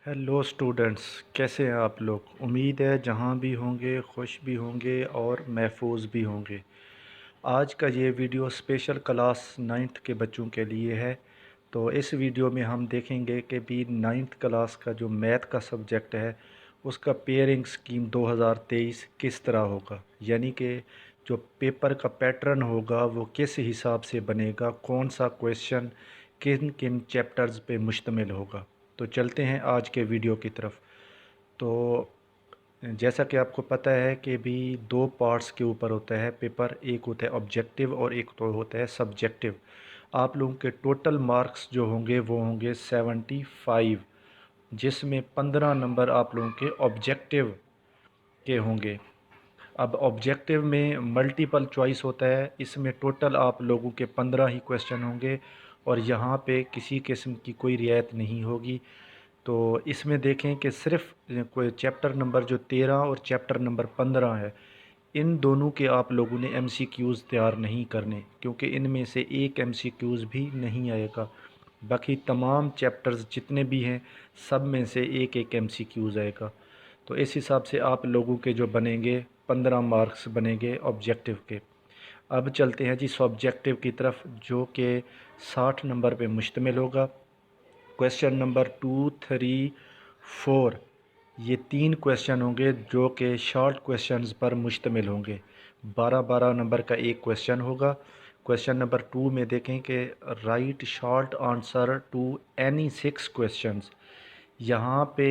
Hello students, कैसे हैं आप लोग। उम्मीद है जहां भी होंगे खुश भी होंगे और महफूज भी होंगे। आज का ये वीडियो स्पेशल क्लास नाइन्थ के बच्चों के लिए है। तो इस वीडियो में हम देखेंगे कि भी नाइन्थ क्लास का जो मैथ का सब्जेक्ट है उसका पेयरिंग स्कीम 2023 किस तरह होगा, यानी कि जो पेपर का पैटर्न होगा वो किस हिसाब से बनेगा, कौन सा क्वेश्चन किन किन चैप्टर्स पे मुश्तमिल होगा। तो चलते हैं आज के वीडियो की तरफ। तो जैसा कि आपको पता है कि भी दो पार्ट्स के ऊपर होता है पेपर, एक होता है ऑब्जेक्टिव और एक तो होता है सब्जेक्टिव। आप लोगों के टोटल मार्क्स जो होंगे वो होंगे 75, जिसमें 15 नंबर आप लोगों के ऑब्जेक्टिव के होंगे। अब ऑब्जेक्टिव में मल्टीपल चॉइस होता है, इसमें टोटल आप लोगों के 15 ही क्वेश्चन होंगे और यहाँ पे किसी किस्म की कोई रियायत नहीं होगी। तो इसमें देखें कि सिर्फ कोई चैप्टर नंबर जो 13 और चैप्टर नंबर 15 है, इन दोनों के आप लोगों ने एमसीक्यूज़ तैयार नहीं करने, क्योंकि इनमें से एक एमसीक्यूज़ भी नहीं आएगा। बाकी तमाम चैप्टर्स जितने भी हैं सब में से एक एक एमसीक्यूज़ आएगा। तो इस हिसाब से आप लोगों के जो बनेंगे 15 मार्क्स बनेंगे ऑब्जेक्टिव के। अब चलते हैं जी सब्जेक्टिव की तरफ, जो कि 60 नंबर पे मुश्तमिल होगा। क्वेश्चन नंबर 2, 3, 4, ये तीन क्वेश्चन होंगे जो कि शॉर्ट क्वेश्चंस पर मुश्तमिल होंगे। 12-12 नंबर का एक क्वेश्चन होगा। क्वेश्चन नंबर 2 में देखें कि write short answer to any 6 questions. यहाँ पे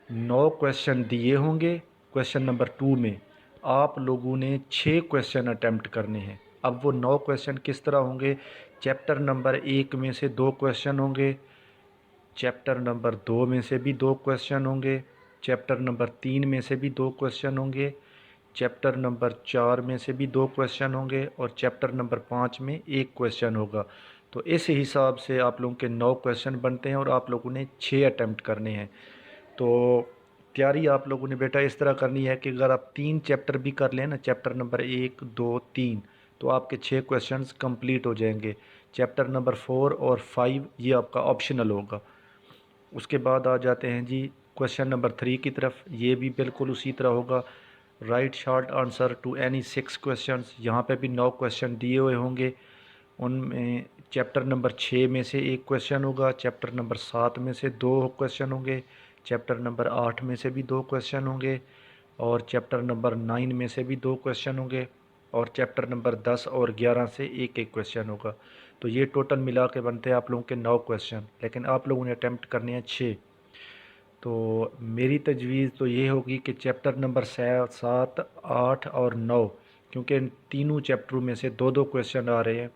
9 क्वेश्चन दिए होंगे। क्वेश्चन नंबर 2 में आप लोगों ने 6 क्वेश्चन अटेम्प्ट करने हैं। अब वो 9 क्वेश्चन किस तरह होंगे। चैप्टर नंबर 1 में से 2 क्वेश्चन होंगे, चैप्टर नंबर 2 में से भी 2 क्वेश्चन होंगे, चैप्टर नंबर 3 में से भी 2 क्वेश्चन होंगे, चैप्टर नंबर 4 में से भी 2 क्वेश्चन होंगे और चैप्टर नंबर 5 में एक क्वेश्चन होगा। तो इस हिसाब से आप लोगों के 9 क्वेश्चन बनते हैं और आप लोगों ने 6 अटैम्प्ट करने हैं। तो तैयारी आप लोगों ने बेटा इस तरह करनी है कि अगर आप 3 चैप्टर भी कर लें ना, चैप्टर नंबर 1, 2, 3, तो आपके 6 क्वेश्चंस कंप्लीट हो जाएंगे। चैप्टर नंबर 4 और 5 ये आपका ऑप्शनल होगा। उसके बाद आ जाते हैं जी क्वेश्चन नंबर 3 की तरफ। ये भी बिल्कुल उसी तरह होगा। Write short answer to any 6 questions. यहाँ पे भी 9 क्वेश्चन दिए हुए होंगे। उनमें चैप्टर नंबर 6 में से एक क्वेश्चन होगा, चैप्टर नंबर 7 में से 2 क्वेश्चन होंगे, चैप्टर नंबर 8 में से भी 2 क्वेश्चन होंगे और चैप्टर नंबर 9 में से भी 2 क्वेश्चन होंगे और चैप्टर नंबर 10 और 11 से एक एक क्वेश्चन होगा। तो ये टोटल मिला के बनते हैं आप लोगों के 9 क्वेश्चन, लेकिन आप लोगों ने अटैम्प्ट करने हैं 6। तो मेरी तजवीज़ तो ये होगी कि चैप्टर नंबर 7, 8 और 9, क्योंकि इन तीनों चैप्टरों में से दो दो क्वेश्चन आ रहे हैं,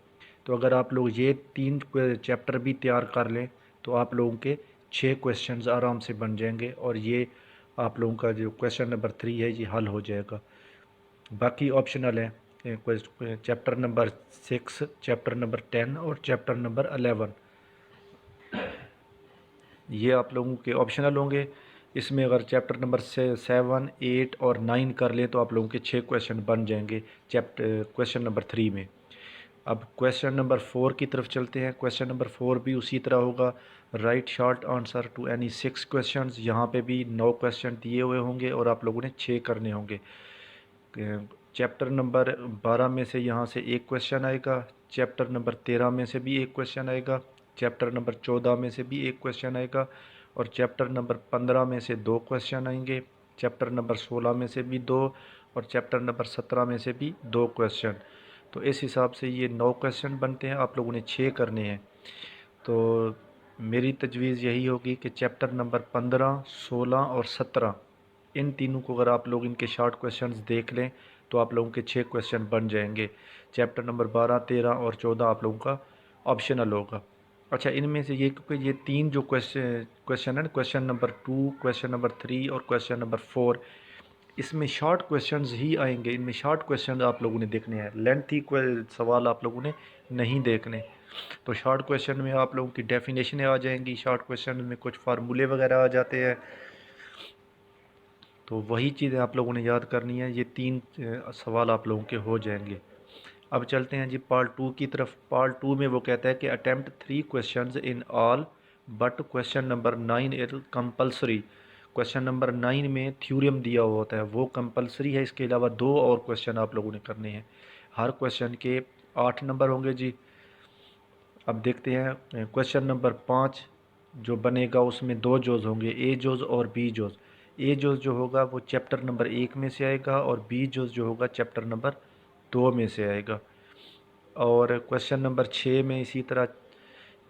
तो अगर आप लोग ये 3 चैप्टर भी तैयार कर लें तो आप लोगों के 6 क्वेश्चंस आराम से बन जाएंगे और ये आप लोगों का जो क्वेश्चन नंबर 3 है ये हल हो जाएगा। बाकी ऑप्शनल है। चैप्टर नंबर 6, चैप्टर नंबर 10 और चैप्टर नंबर 11 ये आप लोगों के ऑप्शनल होंगे। इसमें अगर चैप्टर नंबर 7, 8 और 9 कर लें तो आप लोगों के 6 क्वेश्चन बन जाएंगे चैप्टर क्वेश्चन नंबर 3 में। अब क्वेश्चन नंबर 4 की तरफ चलते हैं। क्वेश्चन नंबर 4 भी उसी तरह होगा। Write short answer to any 6 questions. यहाँ पे भी 9 क्वेश्चन दिए हुए होंगे और आप लोगों ने 6 करने होंगे। चैप्टर नंबर 12 में से यहाँ से एक क्वेश्चन आएगा, चैप्टर नंबर 13 में से भी एक क्वेश्चन आएगा, चैप्टर नंबर 14 में से भी एक क्वेश्चन आएगा और चैप्टर नंबर 15 में से 2 क्वेश्चन आएंगे, चैप्टर नंबर 16 में से भी 2 और चैप्टर नंबर 17 में से भी 2 क्वेश्चन। तो इस हिसाब से ये 9 क्वेश्चन बनते हैं, आप लोगों ने 6 करने हैं। तो मेरी तजवीज़ यही होगी कि चैप्टर नंबर 15, 16 और 17, इन तीनों को अगर आप लोग इनके शॉर्ट क्वेश्चंस देख लें तो आप लोगों के 6 क्वेश्चन बन जाएंगे। चैप्टर नंबर 12, 13 और 14 आप लोगों का ऑप्शनल होगा। अच्छा, इनमें से ये क्योंकि ये 3 जो क्वेश्चन है ना, क्वेश्चन नंबर 2, क्वेश्चन नंबर 3 और क्वेश्चन नंबर 4, इसमें शॉर्ट क्वेश्चंस ही आएंगे। इनमें शॉर्ट क्वेश्चन आप लोगों ने देखने हैं, लेंथी सवाल आप लोगों ने नहीं देखने। तो शॉर्ट क्वेश्चन में आप लोगों की डेफिनेशनें आ जाएंगी, शॉर्ट क्वेश्चन में कुछ फार्मूले वगैरह आ जाते हैं। तो वही चीज़ें आप लोगों ने याद करनी है। ये 3 सवाल आप लोगों के हो जाएंगे। अब चलते हैं जी पार्ट 2 की तरफ। पार्ट 2 में वो कहता है कि attempt 3 questions in all but question number 9 is compulsory. Question number 9 में थ्योरम दिया हुआ होता है, वो कंपलसरी है। इसके अलावा 2 और क्वेश्चन आप लोगों ने करने हैं। हर क्वेश्चन के 8 नंबर होंगे जी। अब देखते हैं क्वेश्चन नंबर 5 जो बनेगा, उसमें 2 जोज होंगे, ए जोज और बी जोज। ए जोज जो होगा वो चैप्टर नंबर 1 में से आएगा, और बी जोज जो होगा चैप्टर नंबर 2 में से आएगा। और क्वेश्चन नंबर 6 में इसी तरह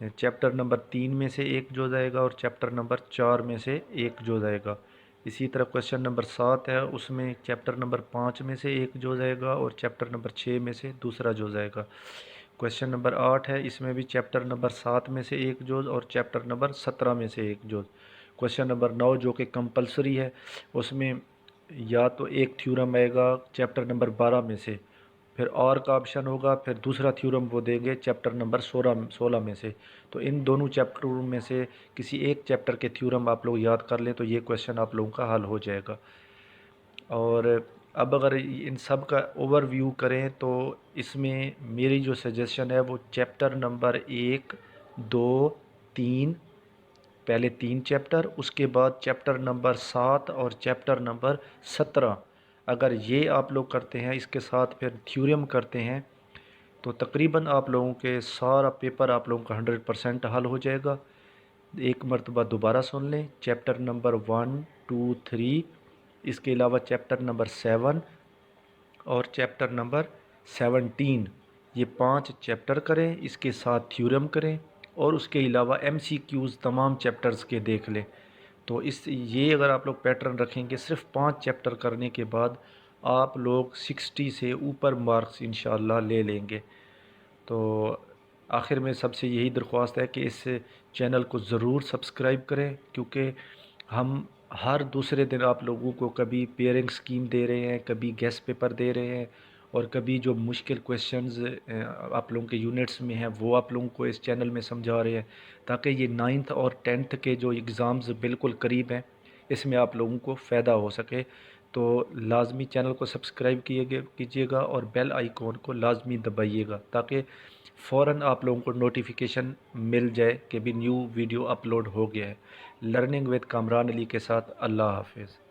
चैप्टर नंबर 3 में से एक जोज आएगा, और चैप्टर नंबर 4 में से एक जोज आएगा। इसी तरह क्वेश्चन नंबर 7 है, उसमें चैप्टर नंबर 5 में से एक जोज आएगा, और चैप्टर नंबर 6 में से दूसरा जोज आएगा। क्वेश्चन नंबर 8 है, इसमें भी चैप्टर नंबर 7 में से एक जोज और चैप्टर नंबर 17 में से एक जोज। क्वेश्चन नंबर 9 जो कि कंपलसरी है, उसमें या तो एक थ्योरम आएगा चैप्टर नंबर 12 में से, फिर और का ऑप्शन होगा, फिर दूसरा थ्योरम वो देंगे चैप्टर नंबर 16 में से। तो इन दोनों चैप्टरों में से किसी एक चैप्टर के थ्योरम आप लोग याद कर लें तो ये क्वेश्चन आप लोगों का हल हो जाएगा। और अब अगर इन सब का ओवरव्यू करें तो इसमें मेरी जो सजेशन है वो चैप्टर नंबर 1, 2, 3, पहले 3 चैप्टर, उसके बाद चैप्टर नंबर 7 और चैप्टर नंबर 17, अगर ये आप लोग करते हैं, इसके साथ फिर थ्योरम करते हैं, तो तकरीबन आप लोगों के सारा पेपर आप लोगों का 100% हल हो जाएगा। एक मरतबा दोबारा सुन लें, चैप्टर नंबर 1, 2, 3, इसके अलावा चैप्टर नंबर 7 और चैप्टर नंबर 17, ये 5 चैप्टर करें, इसके साथ थ्योरम करें, और उसके अलावा MCQs तमाम चैप्टर्स के देख लें। तो इस ये अगर आप लोग पैटर्न रखेंगे, सिर्फ 5 चैप्टर करने के बाद आप लोग 60 से ऊपर मार्क्स इंशाल्लाह ले लेंगे। तो आखिर में सबसे यही दरख्वास्त है कि इस चैनल को ज़रूर सब्सक्राइब करें, क्योंकि हम हर दूसरे दिन आप लोगों को कभी पेयरिंग स्कीम दे रहे हैं, कभी गेस्ट पेपर दे रहे हैं, और कभी जो मुश्किल क्वेश्चंस आप लोगों के यूनिट्स में हैं वो आप लोगों को इस चैनल में समझा रहे हैं, ताकि ये 9th और 10th के जो एग्ज़ाम्स बिल्कुल करीब हैं, इसमें आप लोगों को फ़ायदा हो सके। तो लाजमी चैनल को सब्सक्राइब कीजिएगा और बेल आइकॉन को लाजमी दबाइएगा, ताकि फ़ौरन आप लोगों को नोटिफिकेशन मिल जाए कि भी न्यू वीडियो अपलोड हो गया है। लर्निंग विद कामरान अली के साथ अल्लाह हाफिज़।